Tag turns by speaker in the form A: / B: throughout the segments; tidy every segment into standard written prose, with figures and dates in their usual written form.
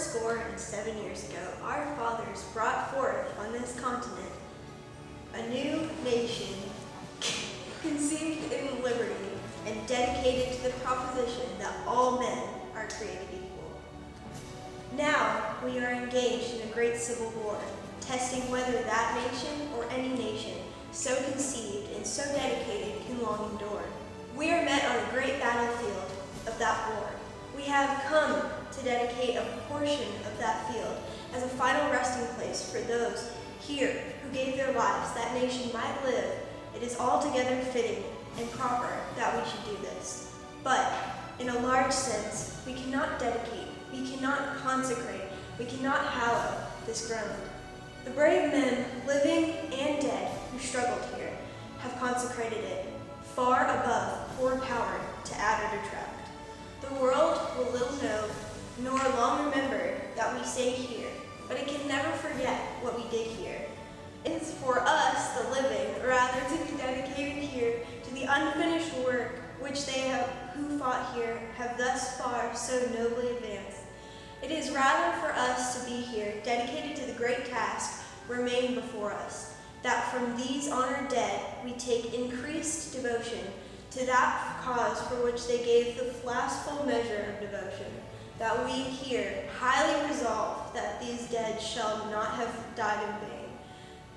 A: fourscore and 7 years ago, our fathers brought forth on this continent a new nation conceived in liberty and dedicated to the proposition that all men are created equal. Now we are engaged in a great civil war, testing whether that nation or any nation so conceived and so dedicated can long endure. We are met on a great battlefield of that war. We have come to dedicate a portion of that field as a final resting place for those here who gave their lives that nation might live. It is altogether fitting and proper that we should do this. But in a large sense, we cannot dedicate, we cannot consecrate, we cannot hallow this ground. The brave men, living and dead, who struggled here, have consecrated it, far above poor power to add or detract. The world will little know, nor long remember that we stayed here, but it can never forget what we did here. It is for us, the living, rather to be dedicated here to the unfinished work which they who fought here have thus far so nobly advanced. It is rather for us to be here, dedicated to the great task remaining before us, that from these honored dead we take increased devotion to that cause for which they gave the last full measure of devotion, that we here highly resolve that these dead shall not have died in vain,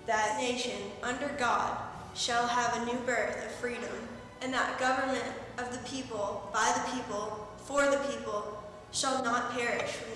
A: that nation under God shall have a new birth of freedom, and that government of the people, by the people, for the people, shall not perish from